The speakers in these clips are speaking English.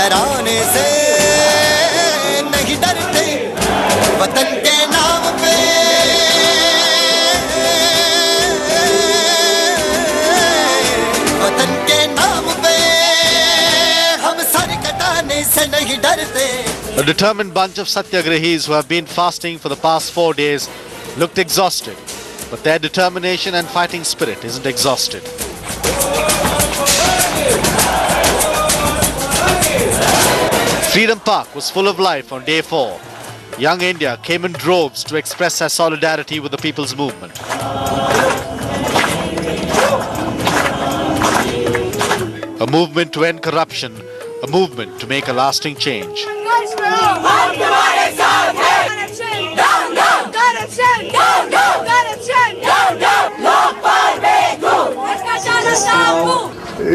डराने से नहीं डरते वतन के नाम पे वतन के नाम पे हम सर कटाने से नहीं डरते. A determined bunch of satyagrahis who have been fasting for the past 4 days looked exhausted, but their determination and fighting spirit isn't exhausted. Freedom Park was full of life on day 4. Young India came in droves to express their solidarity with the people's movement. A movement to end corruption, a movement to make a lasting change.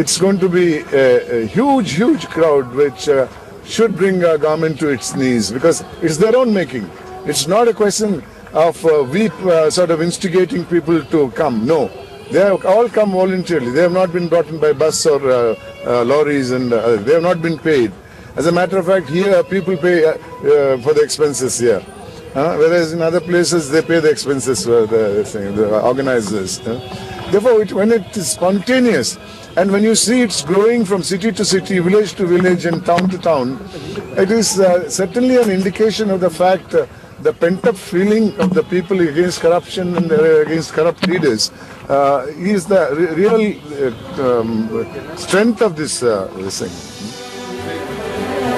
It's going to be a huge crowd which should bring our government to its knees because it's their own making. It's not a question of we sort of instigating people to come. No, they have all come voluntarily. They have not been brought in by bus or lorries and they have not been paid. As a matter of fact, here people pay for the expenses here. Whereas in other places they pay the expenses for the organizers. Therefore, when it is spontaneous and when you see it's growing from city to city, village to village and town to town, it is certainly an indication of the fact the pent-up feeling of the people against corruption and against corrupt leaders is the real strength of this thing.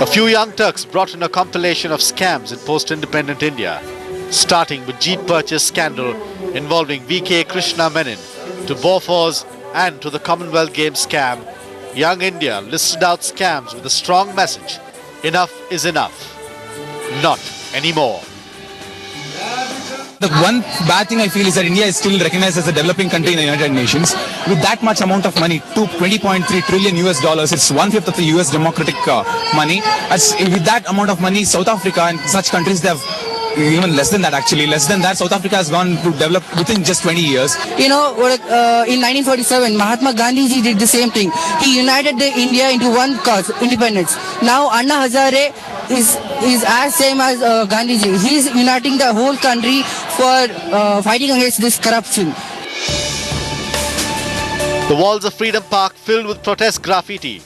A few young Turks brought in a compilation of scams in post-independent India, starting with Jeep purchase scandal involving VK Krishna Menon, to Bofors and to the Commonwealth Games scam. Young India listed out scams with a strong message: enough is enough, not anymore. The one bad thing I feel is that India is still recognized as a developing country in the United Nations. With that much amount of money, $20.3 trillion US, it's 1/5 of the US democratic money. With that amount of money, South Africa and such countries, they have even less than that actually. Less than that, South Africa has gone to develop within just 20 years. You know, in 1947, Mahatma Gandhi ji did the same thing. He united the India into one cause, independence. Now Anna Hazare is as same as Gandhi ji. He is uniting the whole country for fighting against this corruption. The walls of Freedom Park filled with protest graffiti.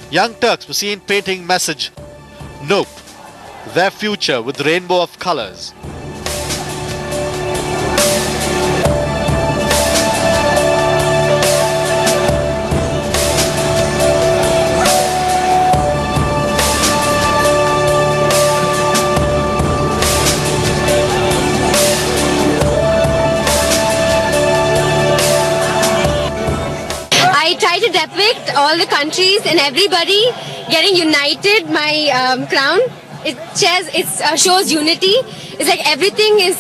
Young Turks were seen painting message, "Nope," their future with rainbow of colors. I try to depict all the countries and everybody getting united. My crown, it shows unity. It's like everything is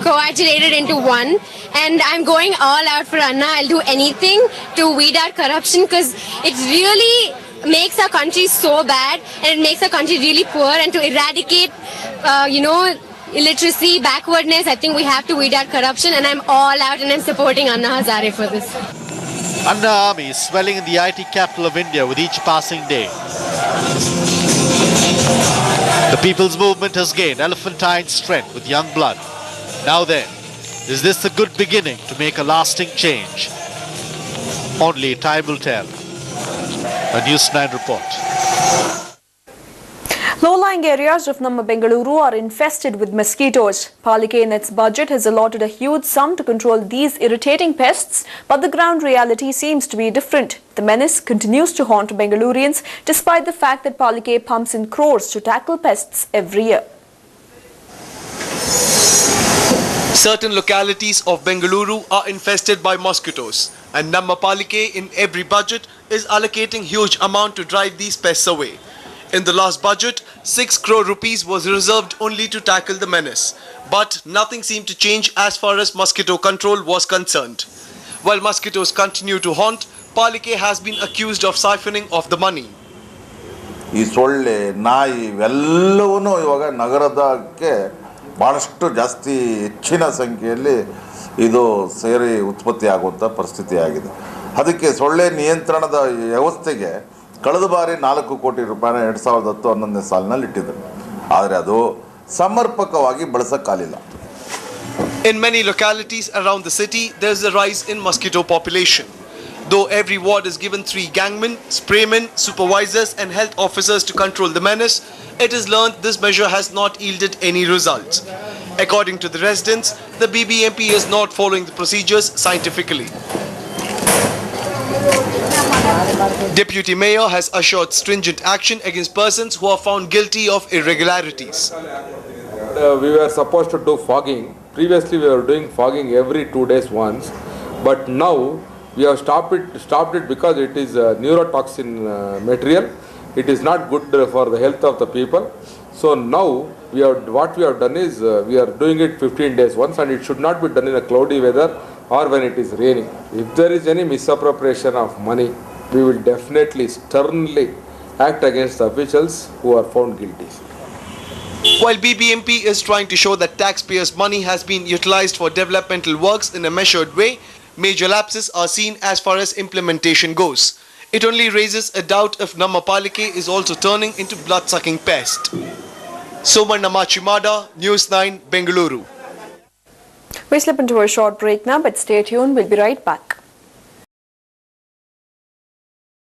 coagulated into one, and I'm going all out for Anna. I'll do anything to weed out corruption because it really makes our country so bad, and it makes our country really poor. And to eradicate, illiteracy, backwardness, I think we have to weed out corruption, and I'm all out, and I'm supporting Anna Hazare for this. Anna Army is swelling in the IT capital of India with each passing day. The people's movement has gained elephantine strength with young blood. Now then, is this a good beginning to make a lasting change? Only time will tell. A News 9 report. Low-lying areas of Namma Bengaluru are infested with mosquitoes. Palike in its budget has allotted a huge sum to control these irritating pests, but the ground reality seems to be different. The menace continues to haunt Bengalurians despite the fact that Palike pumps in crores to tackle pests every year. Certain localities of Bengaluru are infested by mosquitoes, and Namma Palike in every budget is allocating huge amount to drive these pests away. In the last budget, 6 crore rupees was reserved only to tackle the menace. But nothing seemed to change as far as mosquito control was concerned. While mosquitoes continue to haunt, Palike has been accused of siphoning off the money. ಈ ಸೊಳ್ಳೆ ನಾಯಿ ಇವೆಲ್ಲವೂ ಇವಾಗ ನಗರದಕ್ಕೆ ಭಾಳಷ್ಟು ಜಾಸ್ತಿ ಹೆಚ್ಚಿನ ಸಂಖ್ಯೆಯಲ್ಲಿ ಇದು ಸೇರಿ ಉತ್ಪತ್ತಿ ಆಗುವಂಥ ಪರಿಸ್ಥಿತಿ ಆಗಿದೆ. ಅದಕ್ಕೆ ಸೊಳ್ಳೆ ನಿಯಂತ್ರಣದ ವ್ಯವಸ್ಥೆಗೆ ಕಳೆದ ಬಾರಿ 4 ಕೋಟಿ ರೂಪಾಯಿನ 2010-11ನೇ ಸಾಲಿನಲ್ಲಿ ಇಟ್ಟಿದ್ರು. ಆದರೆ ಅದು ಸಮರ್ಪಕವಾಗಿ ಬಳಸಕ್ಕಾಗಲಿಲ್ಲ. In many localities around the city, there is a rise in mosquito population. Though every ward is given 3 gangmen, spraymen, supervisors and health officers to control the menace, it is learned this measure has not yielded any results. According to the residents, the BBMP is not following the procedures scientifically. Deputy Mayor has assured stringent action against persons who are found guilty of irregularities. We were supposed to do fogging. Previously we were doing fogging every 2 days once, but now we have stopped it because it is neurotoxin material. It is not good for the health of the people. So now what we have done is we are doing it 15 days once, and it should not be done in a cloudy weather or when it is raining. If there is any misappropriation of money, we will definitely sternly act against the officials who are found guilty. While BBMP is trying to show that taxpayers' money has been utilized for developmental works in a measured way, major lapses are seen as far as implementation goes. It only raises a doubt if Nammapalike is also turning into blood-sucking pest. Somanna Machimada, News 9, Bengaluru. We slip into a short break now, but stay tuned. We'll be right back.